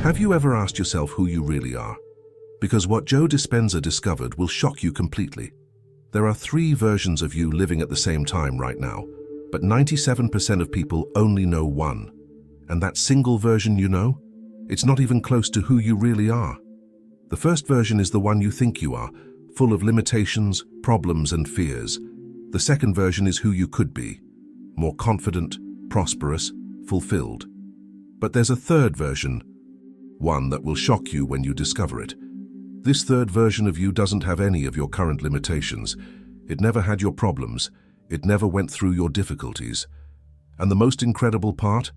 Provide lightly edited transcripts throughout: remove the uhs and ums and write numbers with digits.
Have you ever asked yourself who you really are? Because what Joe Dispenza discovered will shock you completely. There are three versions of you living at the same time right now, but 97% of people only know one. And that single version you know, it's not even close to who you really are. The first version is the one you think you are, full of limitations, problems, and fears. The second version is who you could be, more confident, prosperous, fulfilled. But there's a third version, one that will shock you when you discover it. This third version of you doesn't have any of your current limitations. It never had your problems. It never went through your difficulties. And the most incredible part?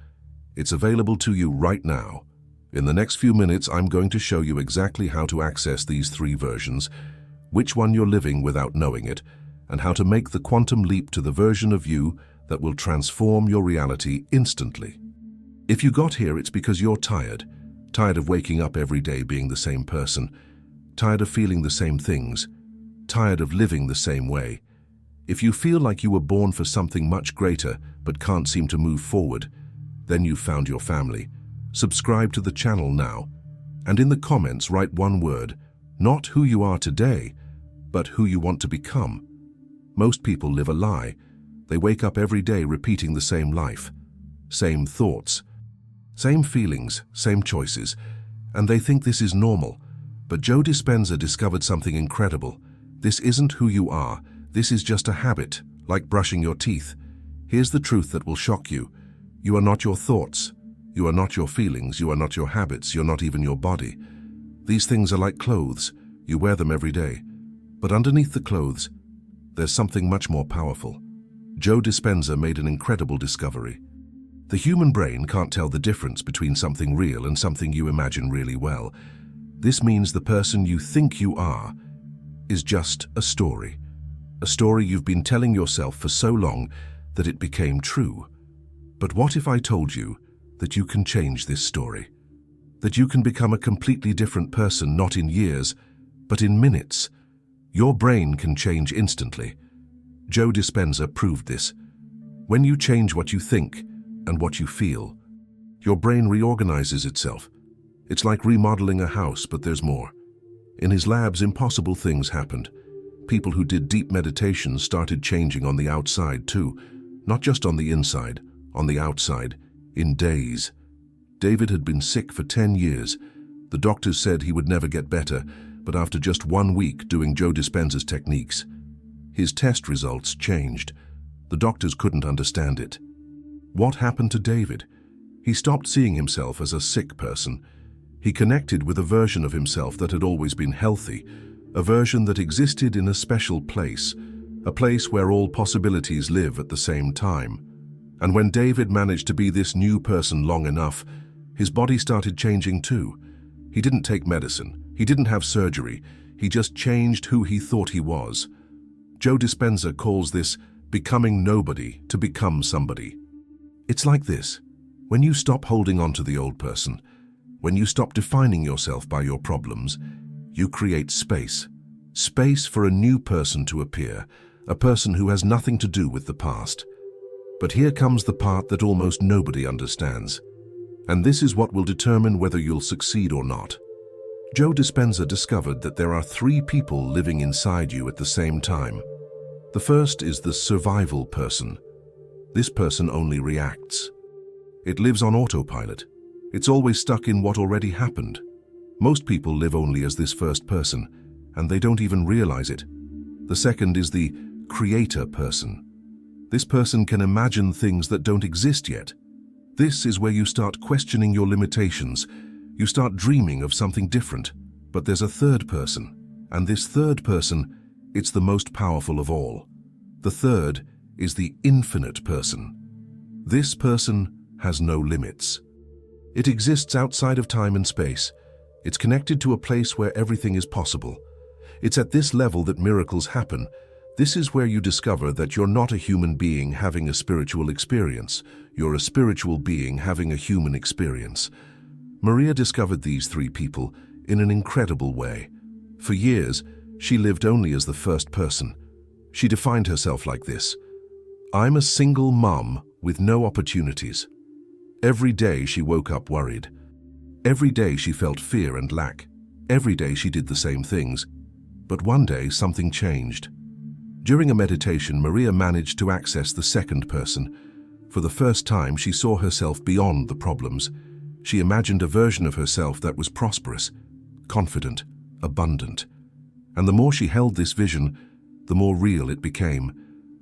It's available to you right now. In the next few minutes, I'm going to show you exactly how to access these three versions, which one you're living without knowing it, and how to make the quantum leap to the version of you that will transform your reality instantly. If you got here, it's because you're tired of waking up every day being the same person, tired of feeling the same things, tired of living the same way. If you feel like you were born for something much greater but can't seem to move forward, then you've found your family. Subscribe to the channel now, and in the comments write one word, not who you are today, but who you want to become. Most people live a lie. They wake up every day repeating the same life, same thoughts, same feelings, same choices, and they think this is normal. But Joe Dispenza discovered something incredible. This isn't who you are. This is just a habit, like brushing your teeth. Here's the truth that will shock you. You are not your thoughts. You are not your feelings. You are not your habits. You're not even your body. These things are like clothes. You wear them every day. But underneath the clothes, there's something much more powerful. Joe Dispenza made an incredible discovery. The human brain can't tell the difference between something real and something you imagine really well. This means the person you think you are is just a story you've been telling yourself for so long that it became true. But what if I told you that you can change this story? That you can become a completely different person, not in years, but in minutes. Your brain can change instantly. Joe Dispenza proved this. When you change what you think and what you feel, your brain reorganizes itself. It's like remodeling a house, but there's more. In his labs, impossible things happened. People who did deep meditation started changing on the outside too, not just on the inside, on the outside, in days. David had been sick for 10 years. The doctors said he would never get better, but after just 1 week doing Joe Dispenza's techniques, his test results changed. The doctors couldn't understand it. What happened to David? He stopped seeing himself as a sick person. He connected with a version of himself that had always been healthy, a version that existed in a special place, a place where all possibilities live at the same time. And when David managed to be this new person long enough, his body started changing too. He didn't take medicine. He didn't have surgery. He just changed who he thought he was. Joe Dispenza calls this becoming nobody to become somebody. It's like this. When you stop holding on to the old person, when you stop defining yourself by your problems, you create space. Space for a new person to appear, a person who has nothing to do with the past. But here comes the part that almost nobody understands. And this is what will determine whether you'll succeed or not. Joe Dispenza discovered that there are three people living inside you at the same time. The first is the survival person. This person only reacts. It lives on autopilot. It's always stuck in what already happened. Most people live only as this first person, and they don't even realize it. The second is the creator person. This person can imagine things that don't exist yet. This is where you start questioning your limitations. You start dreaming of something different. But there's a third person, and this third person, it's the most powerful of all. The third is the infinite person. This person has no limits. It exists outside of time and space. It's connected to a place where everything is possible. It's at this level that miracles happen. This is where you discover that you're not a human being having a spiritual experience. You're a spiritual being having a human experience. Maria discovered these three people in an incredible way. For years, she lived only as the first person. She defined herself like this: I'm a single mom with no opportunities. Every day she woke up worried. Every day she felt fear and lack. Every day she did the same things. But one day something changed. During a meditation, Maria managed to access the second person. For the first time, she saw herself beyond the problems. She imagined a version of herself that was prosperous, confident, abundant. And the more she held this vision, the more real it became.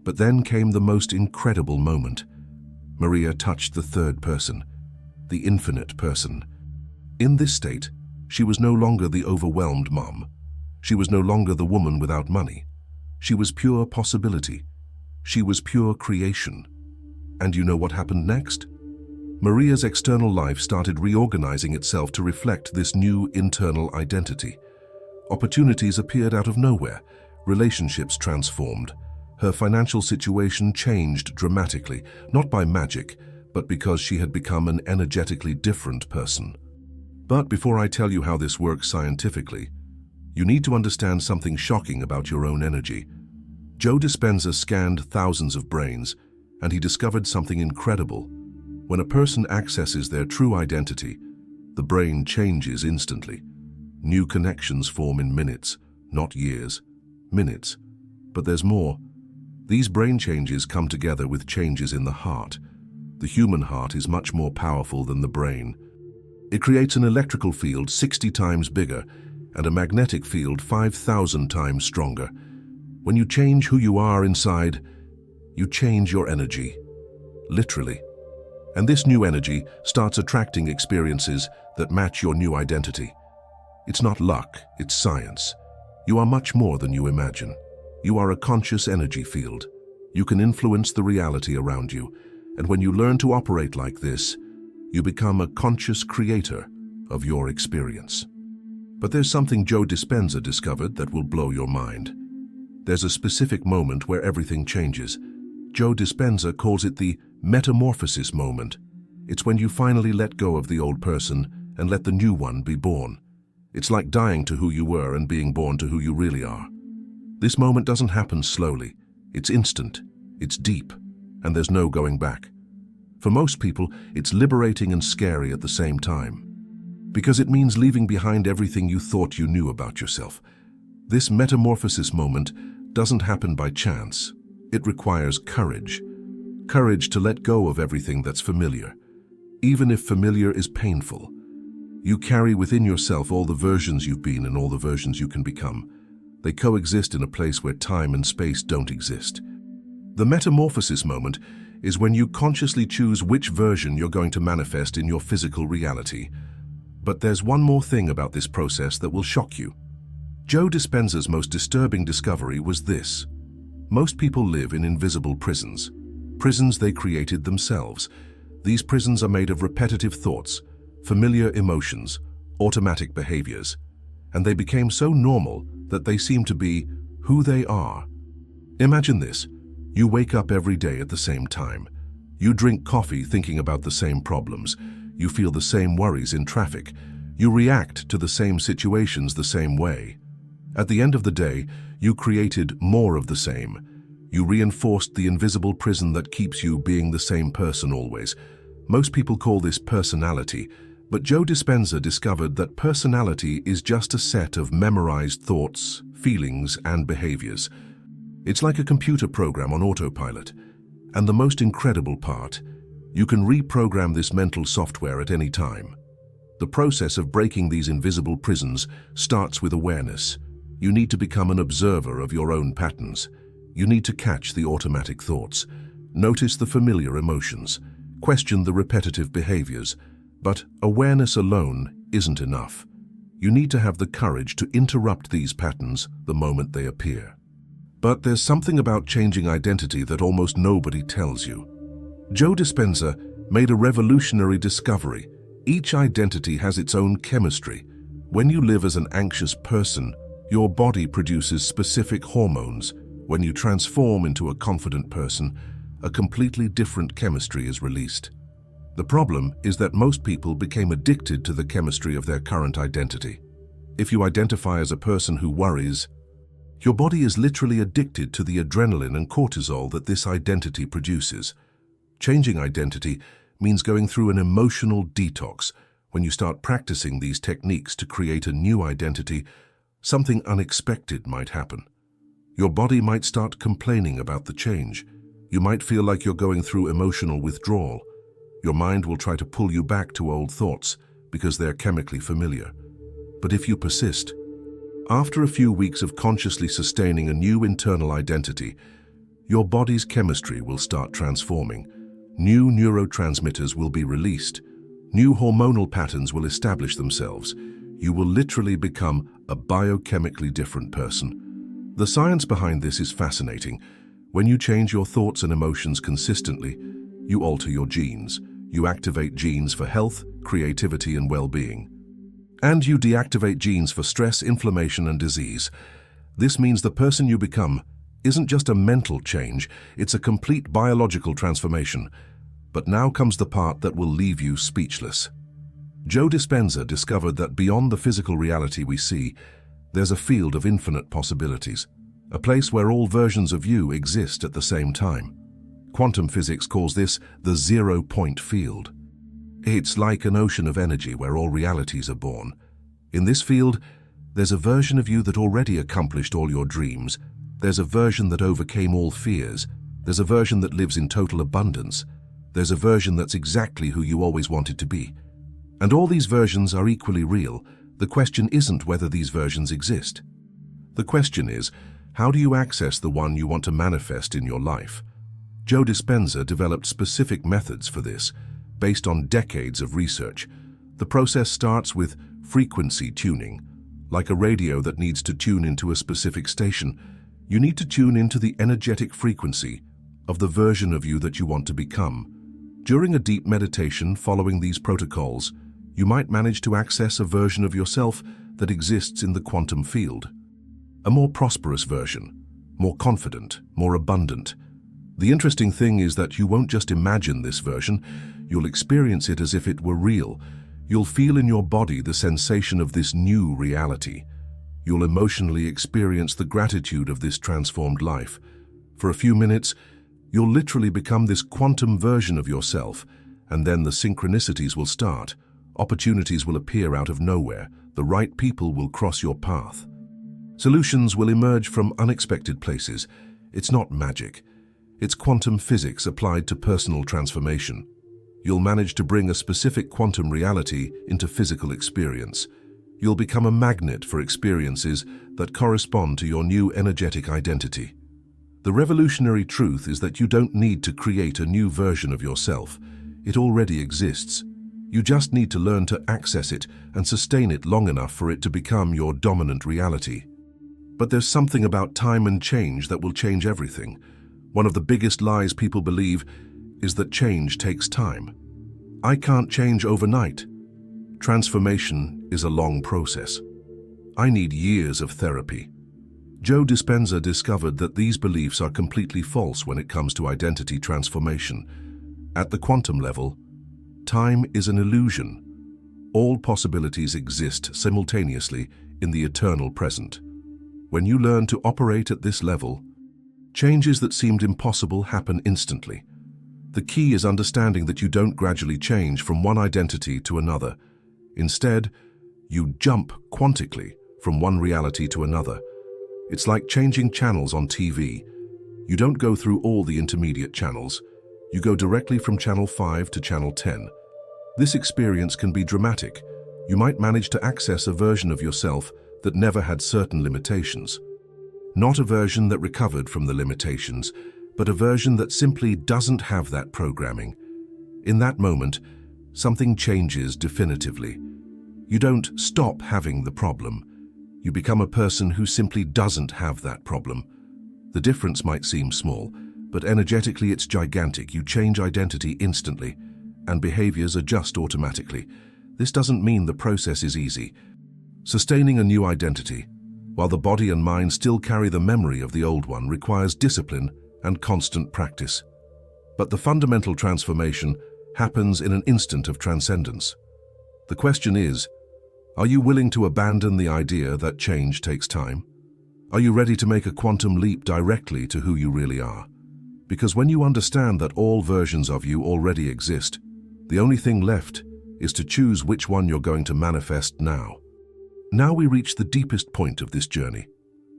But then came the most incredible moment. Maria touched the third person, the infinite person. In this state, she was no longer the overwhelmed mom. She was no longer the woman without money. She was pure possibility. She was pure creation. And you know what happened next? Maria's external life started reorganizing itself to reflect this new internal identity. Opportunities appeared out of nowhere. Relationships transformed. Her financial situation changed dramatically, not by magic, but because she had become an energetically different person. But before I tell you how this works scientifically, you need to understand something shocking about your own energy. Joe Dispenza scanned thousands of brains, and he discovered something incredible. When a person accesses their true identity, the brain changes instantly. New connections form in minutes, not years. Minutes. But there's more. These brain changes come together with changes in the heart. The human heart is much more powerful than the brain. It creates an electrical field 60 times bigger and a magnetic field 5,000 times stronger. When you change who you are inside, you change your energy, literally. And this new energy starts attracting experiences that match your new identity. It's not luck, it's science. You are much more than you imagine. You are a conscious energy field. You can influence the reality around you, and when you learn to operate like this, you become a conscious creator of your experience. But there's something Joe Dispenza discovered that will blow your mind. There's a specific moment where everything changes. Joe Dispenza calls it the metamorphosis moment. It's when you finally let go of the old person and let the new one be born. It's like dying to who you were and being born to who you really are. This moment doesn't happen slowly. It's instant, it's deep, and there's no going back. For most people, it's liberating and scary at the same time, because it means leaving behind everything you thought you knew about yourself. This metamorphosis moment doesn't happen by chance. It requires courage. Courage to let go of everything that's familiar, even if familiar is painful. You carry within yourself all the versions you've been and all the versions you can become. They coexist in a place where time and space don't exist. The metamorphosis moment is when you consciously choose which version you're going to manifest in your physical reality. But there's one more thing about this process that will shock you. Joe Dispenza's most disturbing discovery was this. Most people live in invisible prisons. Prisons they created themselves. These prisons are made of repetitive thoughts, familiar emotions, automatic behaviors. And they became so normal that they seem to be who they are. Imagine this. You wake up every day at the same time. You drink coffee thinking about the same problems. You feel the same worries in traffic. You react to the same situations the same way. At the end of the day, you created more of the same. You reinforced the invisible prison that keeps you being the same person always. Most people call this personality, but Joe Dispenza discovered that personality is just a set of memorized thoughts, feelings, and behaviors. It's like a computer program on autopilot. And the most incredible part, you can reprogram this mental software at any time. The process of breaking these invisible prisons starts with awareness. You need to become an observer of your own patterns. You need to catch the automatic thoughts, notice the familiar emotions, question the repetitive behaviors. But awareness alone isn't enough. You need to have the courage to interrupt these patterns the moment they appear. But there's something about changing identity that almost nobody tells you. Joe Dispenza made a revolutionary discovery. Each identity has its own chemistry. When you live as an anxious person, your body produces specific hormones. When you transform into a confident person, a completely different chemistry is released. The problem is that most people became addicted to the chemistry of their current identity. If you identify as a person who worries, your body is literally addicted to the adrenaline and cortisol that this identity produces. Changing identity means going through an emotional detox, When you start practicing these techniques to create a new identity, something unexpected might happen. Your body might start complaining about the change. You might feel like you're going through emotional withdrawal. Your mind will try to pull you back to old thoughts because they're chemically familiar. But if you persist, after a few weeks of consciously sustaining a new internal identity, your body's chemistry will start transforming. New neurotransmitters will be released. New hormonal patterns will establish themselves. You will literally become a biochemically different person. The science behind this is fascinating. When you change your thoughts and emotions consistently, you alter your genes. You activate genes for health, creativity, and well-being. And you deactivate genes for stress, inflammation, and disease. This means the person you become isn't just a mental change, it's a complete biological transformation. But now comes the part that will leave you speechless. Joe Dispenza discovered that beyond the physical reality we see, there's a field of infinite possibilities, a place where all versions of you exist at the same time. Quantum physics calls this the zero-point field. It's like an ocean of energy where all realities are born. In this field, there's a version of you that already accomplished all your dreams. There's a version that overcame all fears. There's a version that lives in total abundance. There's a version that's exactly who you always wanted to be. And all these versions are equally real. The question isn't whether these versions exist. The question is, how do you access the one you want to manifest in your life? Joe Dispenza developed specific methods for this, based on decades of research. The process starts with frequency tuning. Like a radio that needs to tune into a specific station, you need to tune into the energetic frequency of the version of you that you want to become. During a deep meditation following these protocols, you might manage to access a version of yourself that exists in the quantum field. A more prosperous version, more confident, more abundant. The interesting thing is that you won't just imagine this version, you'll experience it as if it were real. You'll feel in your body the sensation of this new reality. You'll emotionally experience the gratitude of this transformed life. For a few minutes, you'll literally become this quantum version of yourself, and then the synchronicities will start. Opportunities will appear out of nowhere. The right people will cross your path. Solutions will emerge from unexpected places. It's not magic. It's quantum physics applied to personal transformation. You'll manage to bring a specific quantum reality into physical experience. You'll become a magnet for experiences that correspond to your new energetic identity. The revolutionary truth is that you don't need to create a new version of yourself. It already exists. You just need to learn to access it and sustain it long enough for it to become your dominant reality. But there's something about time and change that will change everything. One of the biggest lies people believe is that change takes time. I can't change overnight. Transformation is a long process. I need years of therapy. Joe Dispenza discovered that these beliefs are completely false when it comes to identity transformation. At the quantum level, time is an illusion. All possibilities exist simultaneously in the eternal present. When you learn to operate at this level, changes that seemed impossible happen instantly. The key is understanding that you don't gradually change from one identity to another. Instead, you jump quantically from one reality to another. It's like changing channels on TV. You don't go through all the intermediate channels. You go directly from channel 5 to channel 10. This experience can be dramatic. You might manage to access a version of yourself that never had certain limitations. Not a version that recovered from the limitations, but a version that simply doesn't have that programming. In that moment, something changes definitively. You don't stop having the problem. You become a person who simply doesn't have that problem. The difference might seem small, but energetically it's gigantic. You change identity instantly, and behaviors adjust automatically. This doesn't mean the process is easy. Sustaining a new identity, while the body and mind still carry the memory of the old one, requires discipline and constant practice. But the fundamental transformation happens in an instant of transcendence. The question is, are you willing to abandon the idea that change takes time? Are you ready to make a quantum leap directly to who you really are? Because when you understand that all versions of you already exist, the only thing left is to choose which one you're going to manifest now. Now we reach the deepest point of this journey.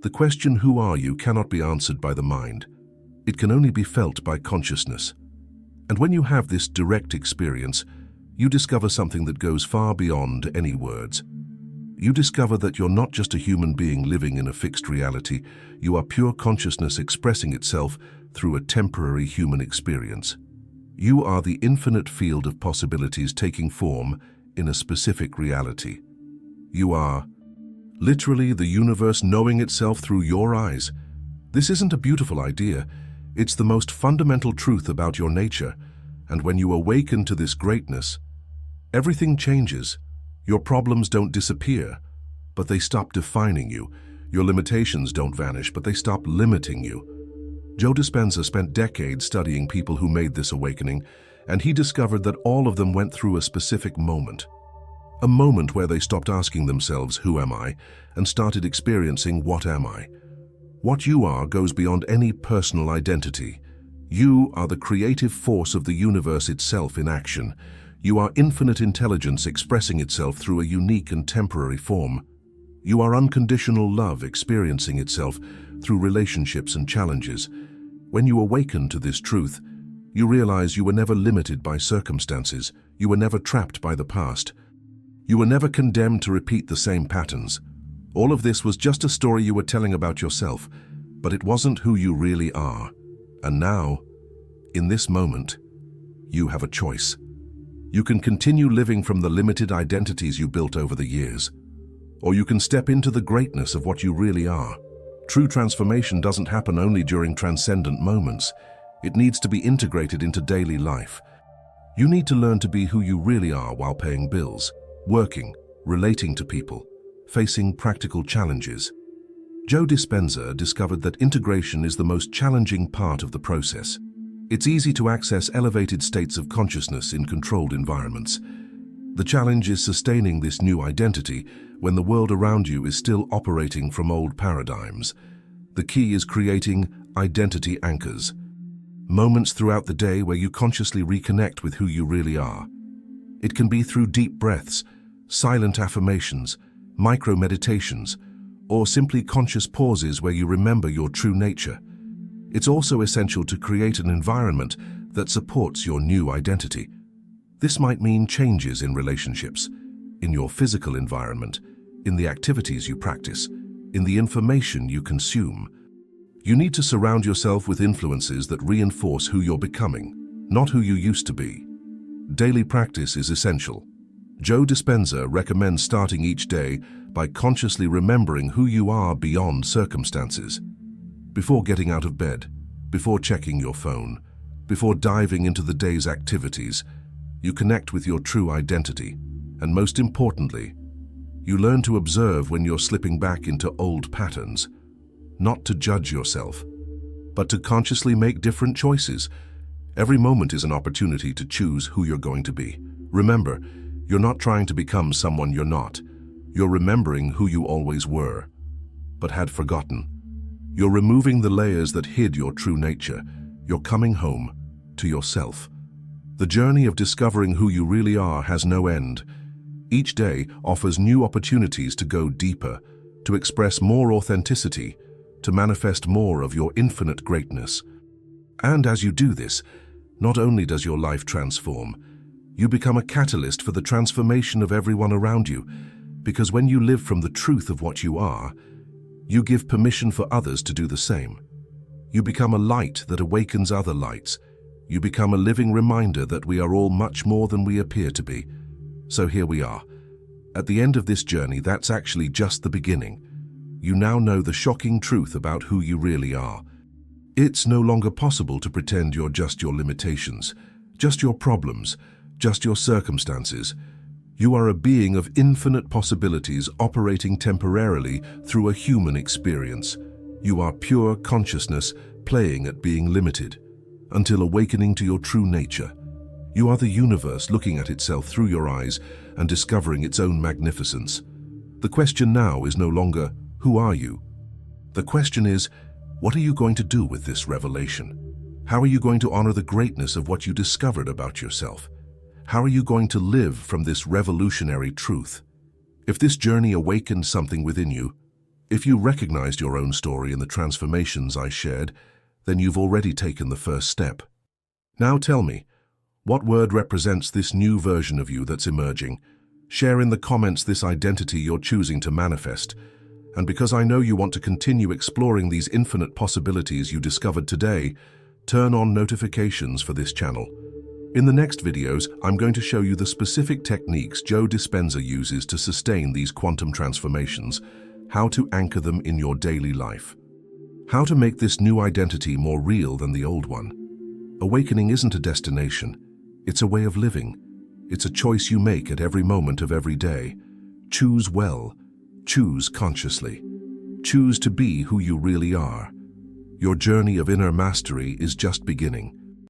The question, who are you, cannot be answered by the mind. It can only be felt by consciousness. And when you have this direct experience, you discover something that goes far beyond any words. You discover that you're not just a human being living in a fixed reality, you are pure consciousness expressing itself through a temporary human experience. You are the infinite field of possibilities taking form in a specific reality. You are literally the universe knowing itself through your eyes. This isn't a beautiful idea, it's the most fundamental truth about your nature, and when you awaken to this greatness, everything changes. Your problems don't disappear, but they stop defining you. Your limitations don't vanish, but they stop limiting you. Joe Dispenza spent decades studying people who made this awakening, and he discovered that all of them went through a specific moment. A moment where they stopped asking themselves, who am I, and started experiencing, what am I? What you are goes beyond any personal identity. You are the creative force of the universe itself in action. You are infinite intelligence expressing itself through a unique and temporary form. You are unconditional love experiencing itself through relationships and challenges. When you awaken to this truth, you realize you were never limited by circumstances. You were never trapped by the past. You were never condemned to repeat the same patterns. All of this was just a story you were telling about yourself, but it wasn't who you really are. And now, in this moment, you have a choice. You can continue living from the limited identities you built over the years, or you can step into the greatness of what you really are. True transformation doesn't happen only during transcendent moments. It needs to be integrated into daily life. You need to learn to be who you really are while paying bills, working, relating to people, facing practical challenges. Joe Dispenza discovered that integration is the most challenging part of the process. It's easy to access elevated states of consciousness in controlled environments. The challenge is sustaining this new identity when the world around you is still operating from old paradigms. The key is creating identity anchors, moments throughout the day where you consciously reconnect with who you really are. It can be through deep breaths, silent affirmations, micro-meditations, or simply conscious pauses where you remember your true nature. It's also essential to create an environment that supports your new identity. This might mean changes in relationships, in your physical environment, in the activities you practice, in the information you consume. You need to surround yourself with influences that reinforce who you're becoming, not who you used to be. Daily practice is essential. Joe Dispenza recommends starting each day by consciously remembering who you are beyond circumstances. Before getting out of bed, before checking your phone, before diving into the day's activities, you connect with your true identity, and most importantly, you learn to observe when you're slipping back into old patterns, not to judge yourself, but to consciously make different choices. Every moment is an opportunity to choose who you're going to be. Remember, you're not trying to become someone you're not. You're remembering who you always were, but had forgotten. You're removing the layers that hid your true nature. You're coming home to yourself. The journey of discovering who you really are has no end. Each day offers new opportunities to go deeper, to express more authenticity, to manifest more of your infinite greatness. And as you do this, not only does your life transform, you become a catalyst for the transformation of everyone around you, because when you live from the truth of what you are, you give permission for others to do the same. You become a light that awakens other lights. You become a living reminder that we are all much more than we appear to be. So here we are. At the end of this journey, that's actually just the beginning. You now know the shocking truth about who you really are. It's no longer possible to pretend you're just your limitations, just your problems, just your circumstances. You are a being of infinite possibilities operating temporarily through a human experience. You are pure consciousness playing at being limited, until awakening to your true nature. You are the universe looking at itself through your eyes and discovering its own magnificence. The question now is no longer, who are you? The question is, what are you going to do with this revelation? How are you going to honor the greatness of what you discovered about yourself? How are you going to live from this revolutionary truth? If this journey awakened something within you, if you recognized your own story in the transformations I shared, then you've already taken the first step. Now tell me, what word represents this new version of you that's emerging? Share in the comments this identity you're choosing to manifest. And because I know you want to continue exploring these infinite possibilities you discovered today, turn on notifications for this channel. In the next videos, I'm going to show you the specific techniques Joe Dispenza uses to sustain these quantum transformations, how to anchor them in your daily life, how to make this new identity more real than the old one. Awakening isn't a destination, it's a way of living. It's a choice you make at every moment of every day. Choose well, choose consciously, choose to be who you really are. Your journey of inner mastery is just beginning.